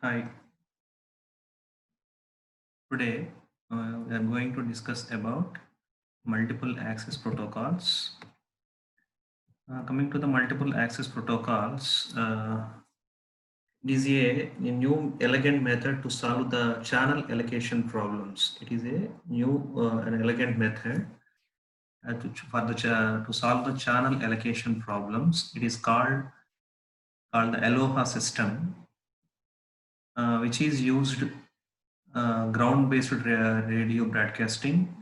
Hi, today we are going to discuss about multiple access protocols. Coming to the multiple access protocols, it is a new elegant method to solve the channel allocation problems. It is a new an elegant method to solve the channel allocation problems. It is called the Aloha system, which is used ground-based radio broadcasting.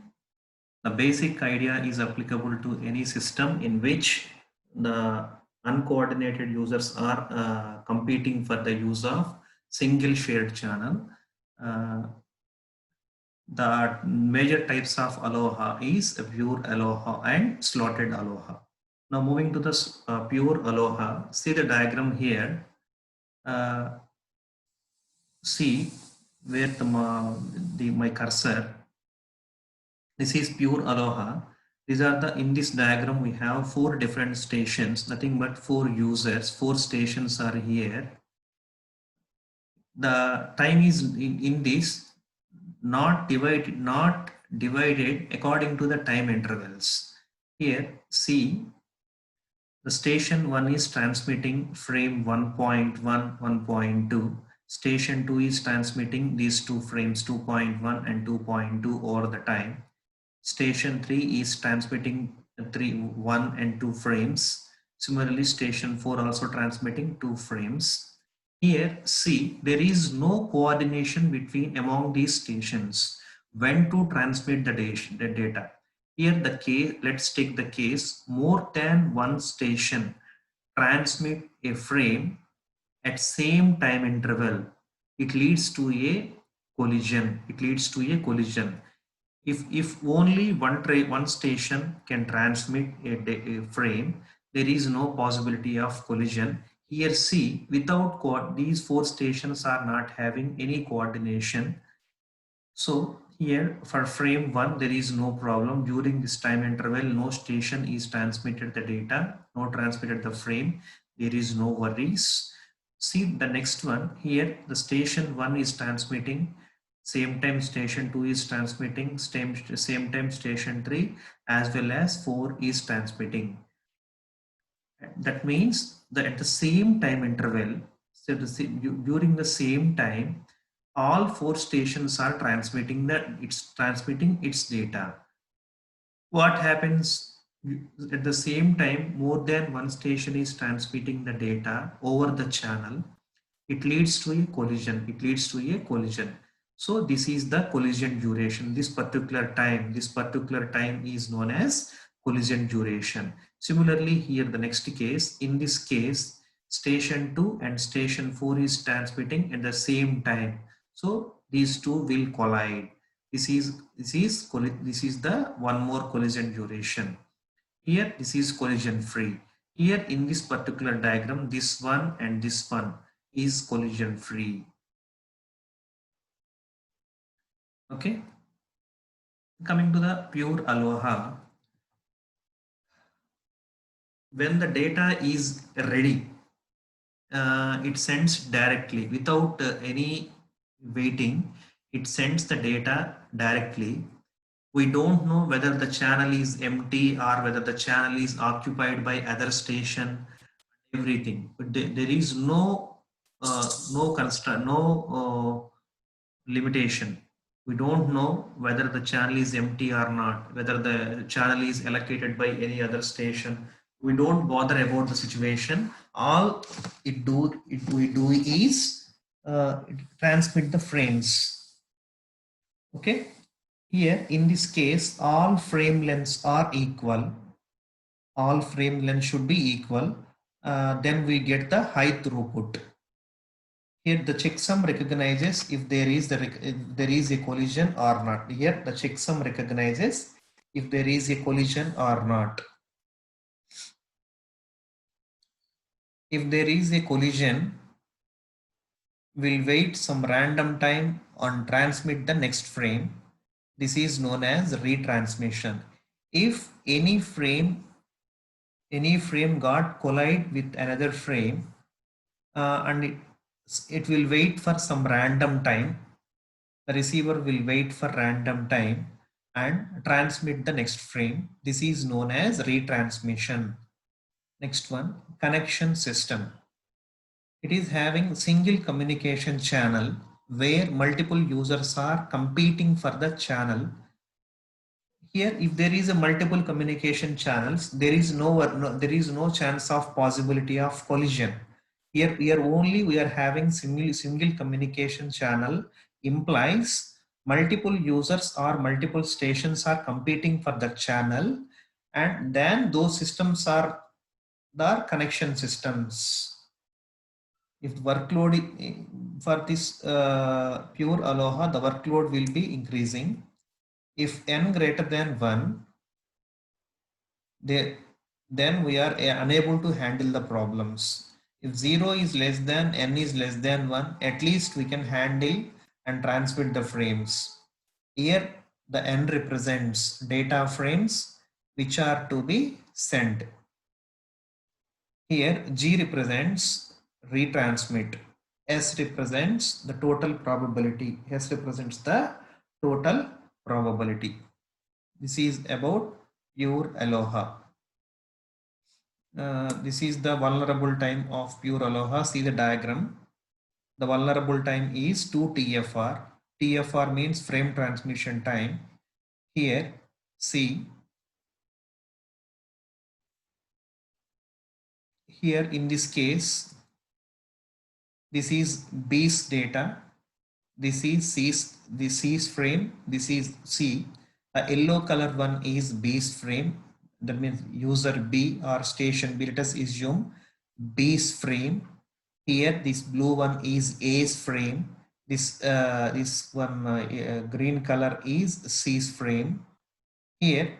The basic idea is applicable to any system in which the uncoordinated users are competing for the use of single shared channel. Uh, the major types of Aloha is a pure Aloha and slotted Aloha. Now moving to the pure Aloha, see the diagram here. Uh, see where my cursor. This is pure Aloha. These are in this diagram we have four different stations, nothing but four users, four stations are here. The time is in this not divided according to the time intervals. Here see the station 1 is transmitting frame 1.1, 1.2. Station 2 is transmitting these two frames 2.1 and 2.2 over the time. Station 3 is transmitting 1 and 2 frames. Similarly, station 4 also transmitting 2 frames. Here, see, there is no coordination among these stations when to transmit the data. Here, the case, let's take the case, more than one station transmit a frame at same time interval. It leads to a collision. If only one station can transmit a frame, there is no possibility of collision. Here see, without these four stations are not having any coordination. So here for frame 1 there is no problem. During this time interval no station is transmitted the data, no transmitted the frame, there is no worries. See the next one, here the station 1 is transmitting, same time station 2 is transmitting, same time station 3 as well as 4 is transmitting. That means that at the same time interval, so during the same time, all four stations are transmitting its data. What happens at the same time? More than one station is transmitting the data over the channel. It leads to a collision. So this is the collision duration. This particular time is known as collision duration. Similarly, here the next case, in this case, station 2 and station 4 is transmitting at the same time. So these two will collide. This is the one more collision duration. Here this is collision free. Here in this particular diagram, this one and this one is collision free. Okay. Coming to the pure Aloha, when the data is ready, it sends directly without any waiting. It sends the data directly. We don't know whether the channel is empty or whether the channel is occupied by other station, everything. But there is no constraint, no limitation. We don't know whether the channel is empty or not, whether the channel is allocated by any other station. We don't bother about the situation. All we do is transmit the frames. Okay. Here in this case, all frame lengths are equal. All frame lengths should be equal. Then we get the high throughput. Here the checksum recognizes if there is a collision or not. Here the checksum recognizes if there is a collision or not. If there is a collision, we'll wait some random time and transmit the next frame. This is known as retransmission. If any frame got collide with another frame and it will wait for some random time. The receiver will wait for random time and transmit the next frame. This is known as retransmission. Next one, connection system. It is having single communication channel where multiple users are competing for the channel. Here, if there is a multiple communication channels, there is no chance of possibility of collision. Here only we are having single communication channel implies multiple users or multiple stations are competing for the channel, and then those systems are the connection systems. If workload for this pure Aloha, the workload will be increasing. If n greater than 1, then we are unable to handle the problems. If 0 is less than, n is less than 1, at least we can handle and transmit the frames. Here the n represents data frames which are to be sent. Here G represents retransmit. S represents the total probability. S represents the total probability. This is about pure Aloha. This is the vulnerable time of pure Aloha. See the diagram. The vulnerable time is 2 TFR. TFR means frame transmission time. Here, see, here in this case, this is B's data. This is C's frame. This is C. A yellow color one is B's frame. That means user B or station B. Let us assume B's frame. Here this blue one is A's frame. This green color is C's frame. Here,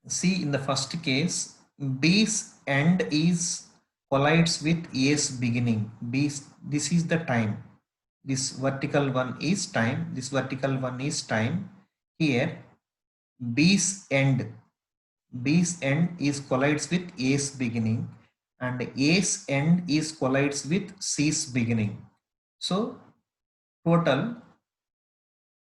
see, in the first case, B's end is collides with A's beginning. This is the time. This vertical one is time. This vertical one is time. Here, B's end is collides with A's beginning, and A's end is collides with C's beginning. So total,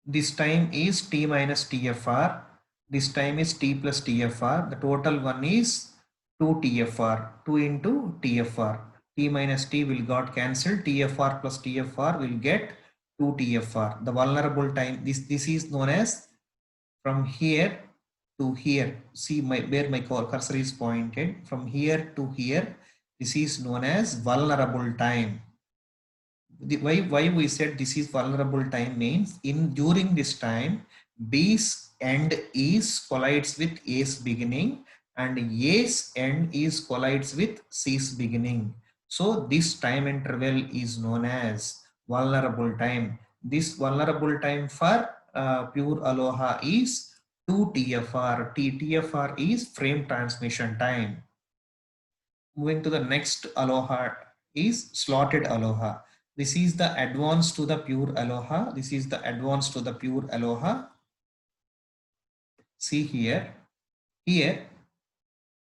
this time is T minus TFR. This time is T plus TFR. The total one is 2 TFR. 2 into TFR. T minus T will got cancelled. TFR plus TFR will get 2 TFR. The vulnerable time, this is known as from here to here. See where my cursor is pointed. From here to here. This is known as vulnerable time. Why we said this is vulnerable time means during this time, B's end is collides with A's beginning and A's end is collides with C's beginning. So this time interval is known as vulnerable time. This vulnerable time for pure Aloha is 2 TFR. TFR is frame transmission time. Moving to the next Aloha is slotted Aloha. This is the advance to the pure Aloha. This is the advance to the pure Aloha. See here. Here,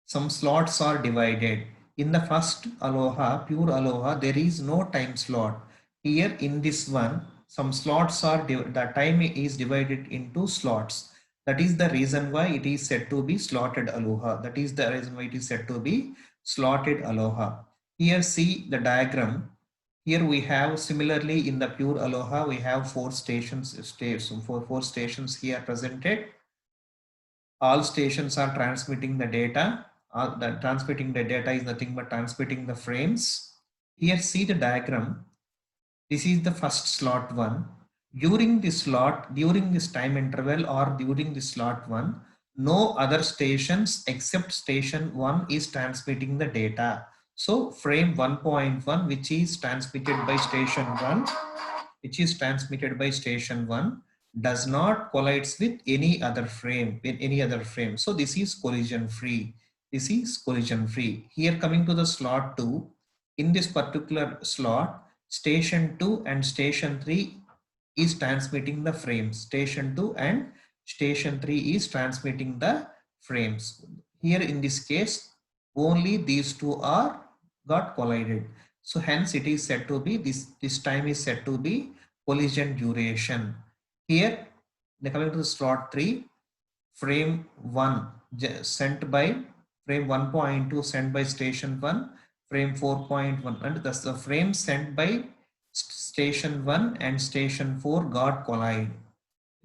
some slots are divided. In the first Aloha, pure Aloha, there is no time slot. Here in this one, some slots are, the time is divided into slots. That is the reason why it is said to be slotted Aloha. That is the reason why it is said to be slotted Aloha. Here see the diagram. Here we have similarly in the pure Aloha, we have 4 stations, four stations here presented. All stations are transmitting the data. Transmitting the data is nothing but transmitting the frames. Here see the diagram. This is the first slot one. During this slot, during this time interval or during this slot one, no other stations except station 1 is transmitting the data. So frame 1.1 which is transmitted by station 1 does not collides with any other frame So this is collision free. Here coming to the slot 2, in this particular slot, station 2 and station 3 is transmitting the frames. Station 2 and station 3 is transmitting the frames. Here in this case, only these two are got collided. So hence it is said to be, this time is said to be collision duration. Here, coming to the slot 3, frame 1 sent by frame 1.2 sent by station 1, frame 4.1, and thus the frame sent by station 1 and station 4 got collide.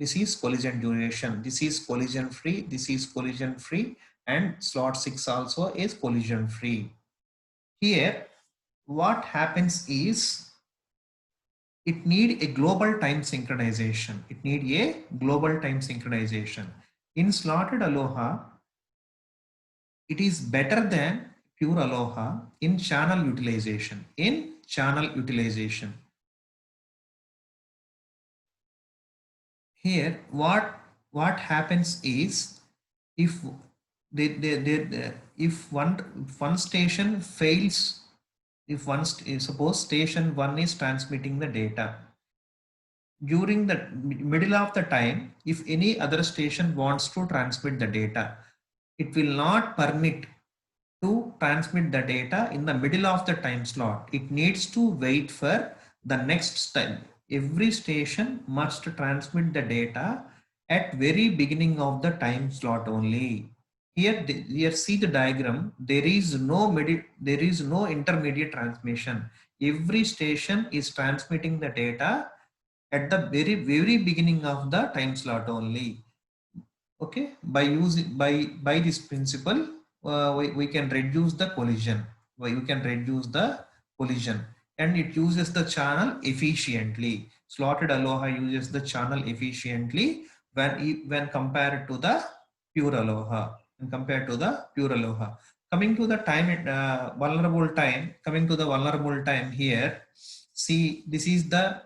This is collision duration. This is collision free. This is collision free, and slot 6 also is collision free. Here, what happens is it need a global time synchronization. It need a global time synchronization. In slotted Aloha, it is better than pure Aloha in channel utilization. In channel utilization. Here, what happens is if if one station fails, if suppose station 1 is transmitting the data, during the middle of the time, if any other station wants to transmit the data, it will not permit to transmit the data in the middle of the time slot. It needs to wait for the next time. Every station must transmit the data at very beginning of the time slot only. Here see the diagram. There is no intermediate transmission. Every station is transmitting the data at the very beginning of the time slot only. Okay, by this principle, we can reduce the collision. We can reduce the collision, and it uses the channel efficiently. Slotted Aloha uses the channel efficiently when compared to the pure Aloha. And compared to the pure Aloha. Coming to the time, vulnerable time. Coming to the vulnerable time here. See, this is the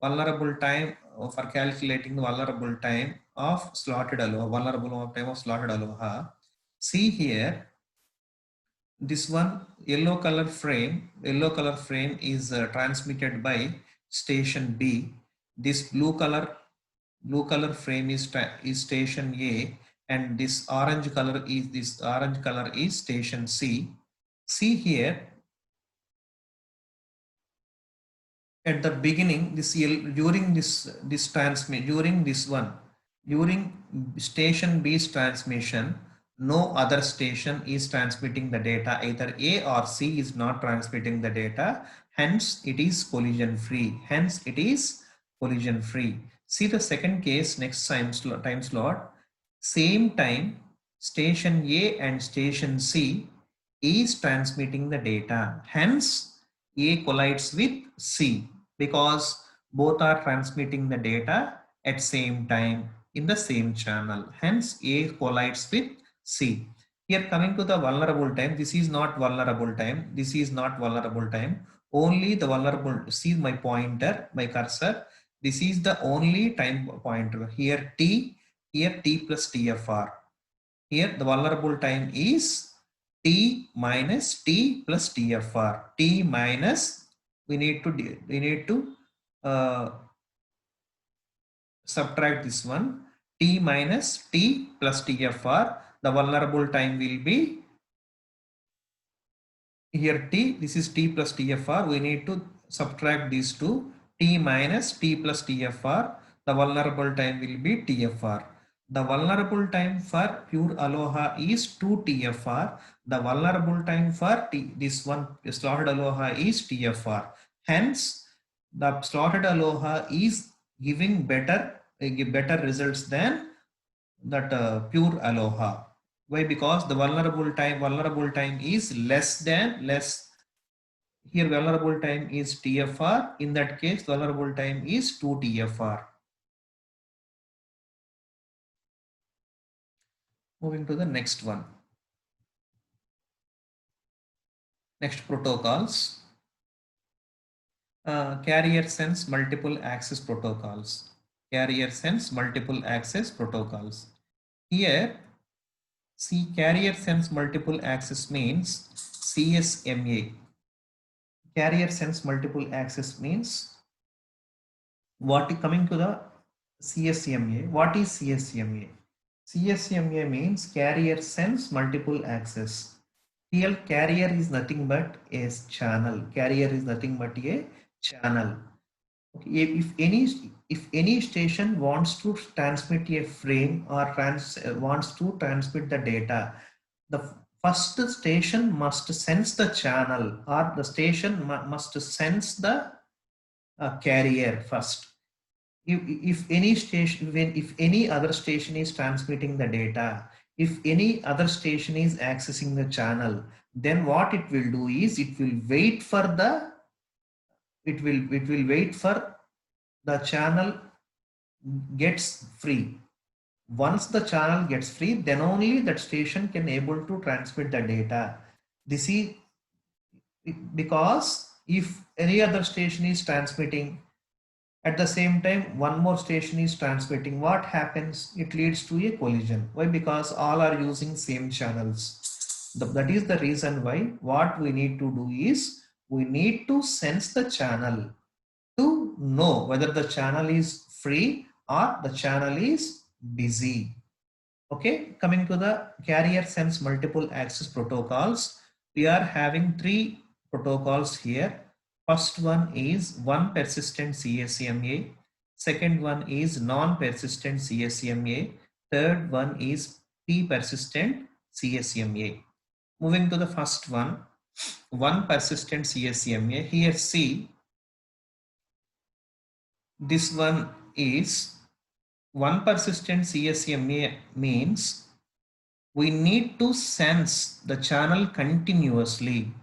vulnerable time for calculating the vulnerable time of slotted Aloha, vulnerable time of slotted Aloha. See here, this one yellow color frame is transmitted by station B. This blue color frame is station A, and this orange color is station C. See here, at the beginning, during station B's transmission, no other station is transmitting the data. Either A or C is not transmitting the data. Hence, it is collision free. See the second case, next time slot. Same time, station A and station C is transmitting the data. Hence, A collides with C because both are transmitting the data at same time in the same channel. Hence, A collides with C. Here coming to the vulnerable time, this is not vulnerable time. This is not vulnerable time. Only the vulnerable, see my pointer, my cursor. This is the only time pointer. Here T plus TFR. Here the vulnerable time is T minus T plus TFR. T minus, we need to subtract this one. T minus T plus TFR. The vulnerable time will be here T. This is T plus TFR. We need to subtract these two. T minus T plus TFR. The vulnerable time will be TFR. The vulnerable time for pure Aloha is 2 TFR. The vulnerable time for this one slotted Aloha is TFR. Hence, the slotted Aloha is giving better results than that pure Aloha. Why? Because the vulnerable time is less. Here vulnerable time is TFR. In that case, vulnerable time is 2 TFR. Moving to the next one. Next protocols. Carrier sense multiple access protocols. Carrier sense multiple access protocols. Here, see, carrier sense multiple access means CSMA. Carrier sense multiple access means what? Coming to the CSMA. What is CSMA? CSMA means carrier sense multiple access. Here carrier is nothing but a channel. Carrier is nothing but a channel. Okay. If any station wants to transmit a frame or wants to transmit the data, the first station must sense the channel, or the station must sense the carrier first. If any station, if any other station is transmitting the data, if any other station is accessing the channel, then what it will do is it will wait for the it will wait for the channel gets free. Once the channel gets free, then only that station can able to transmit the data. This is because if any other station is transmitting, at the same time one more station is transmitting, what happens? It leads to a collision. Why? Because all are using same channels. That is the reason why what we need to do is we need to sense the channel to know whether the channel is free or the channel is busy. Okay, coming to the carrier sense multiple access protocols, we are having three protocols here. First one is one persistent CSMA, second one is non-persistent CSMA, third one is P persistent CSMA. Moving to the first one persistent CSMA. Here see, this one is one persistent CSMA means we need to sense the channel continuously.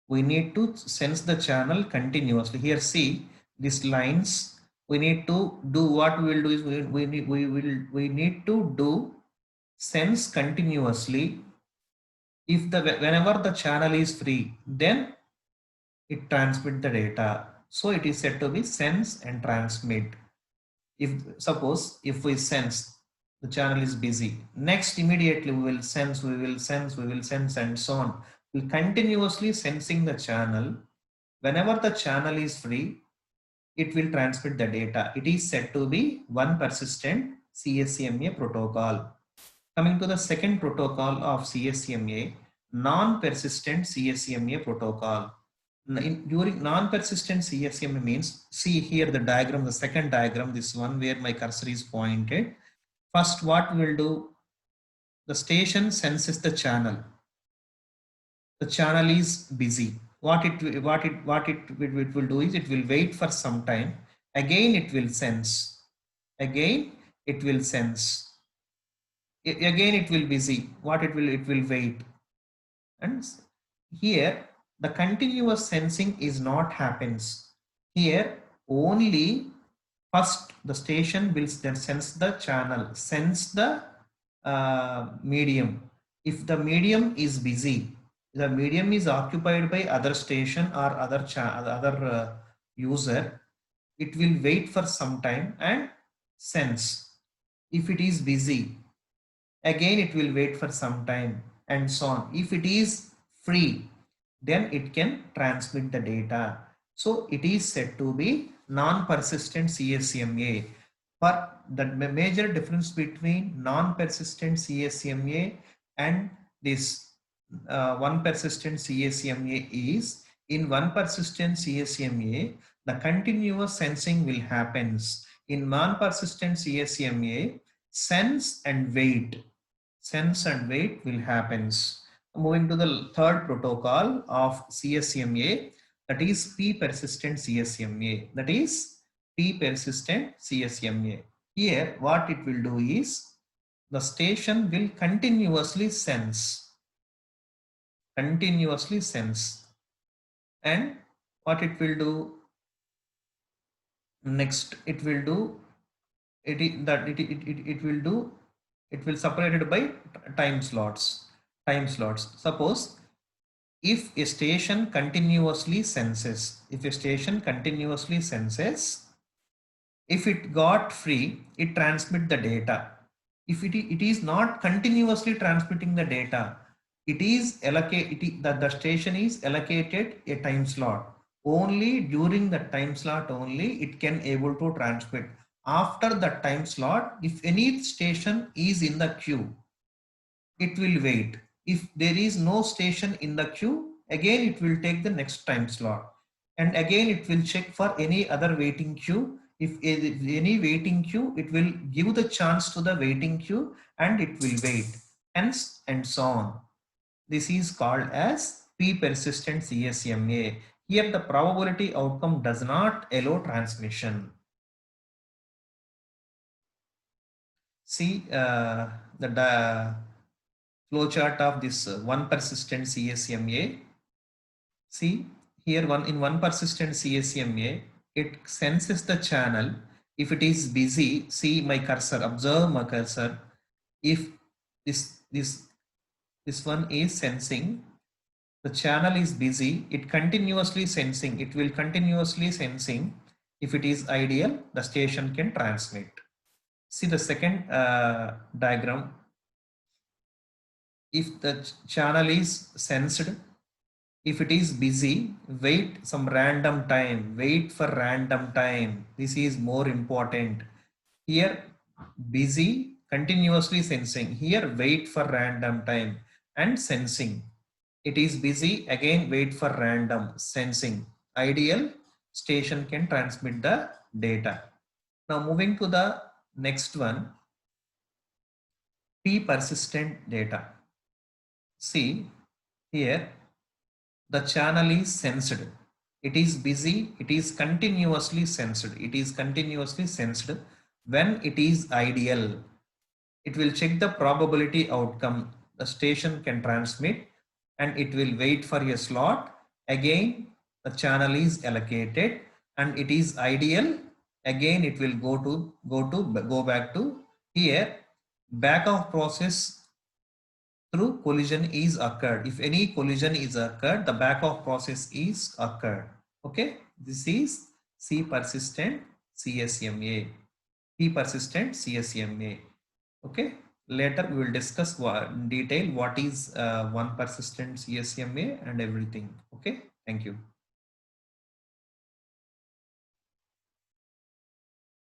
We need to sense the channel continuously. Here see these lines. We need to do what we will do is we need to do sense continuously. If whenever the channel is free, then it transmit the data. So it is said to be sense and transmit. If suppose if we sense the channel is busy, next immediately we will sense, and so on. We continuously sensing the channel. Whenever the channel is free, it will transmit the data. It is said to be one persistent CSMA protocol. Coming to the second protocol of CSMA, non-persistent CSMA protocol. During non-persistent CSMA means, see here the diagram, the second diagram, this one where my cursor is pointed. First, what we will do, the station senses the channel. The channel is busy. What it will do is it will wait for some time. Again, it will sense. Again, it will sense. Again, it will busy. What it will wait. And here the continuous sensing is not happens. Here only first the station will sense the channel, sense the medium. If the medium is busy, the medium is occupied by other station or other user, it will wait for some time and sense. If it is busy, again it will wait for some time and so on. If it is free, then it can transmit the data. So it is said to be non-persistent CSMA. For the major difference between non-persistent CSMA and this one persistent CSMA is, in one persistent CSMA, the continuous sensing will happens. In non-persistent CSMA, sense and wait will happens. Moving to the third protocol of CSMA, that is P persistent CSMA. That is P persistent CSMA. Here what it will do is the station will continuously sense. And what it will do next, it will do it will separate it by time slots. Suppose if a station continuously senses, if it got free, it transmit the data. If it is not continuously transmitting the data, it is the station is allocated a time slot. Only during the time slot only it can able to transmit. After the time slot, if any station is in the queue, it will wait. If there is no station in the queue, again it will take the next time slot, and again it will check for any other waiting queue. If any waiting queue, it will give the chance to the waiting queue and it will wait, and so on. This is called as p persistent CSMA. Here the probability outcome does not allow transmission. See the flow chart of this one persistent CSMA. See here, one persistent CSMA, it senses the channel. If it is busy, see my cursor, observe my cursor. If this one is sensing, the channel is busy, it continuously sensing, it will continuously sensing. If it is ideal, the station can transmit. See the second diagram. If the channel is sensed, if it is busy, wait some random time, wait for random time. This is more important. Here, busy, continuously sensing. Here, wait for random time and sensing. It is busy, again wait for random, sensing. Ideal, station can transmit the data. Now moving to the next one, P persistent data. See here, the channel is sensed. It is busy, it is continuously sensed. It is continuously sensed. When it is ideal, it will check the probability outcome. The station can transmit and it will wait for a slot. Again, the channel is allocated and it is ideal. Again, it will go back to here. Back of process through collision is occurred. If any collision is occurred, the back off process is occurred. Okay, this is C persistent CSMA. P persistent CSMA. Okay, later we will discuss in detail what is one persistent CSMA and everything. Okay, thank you.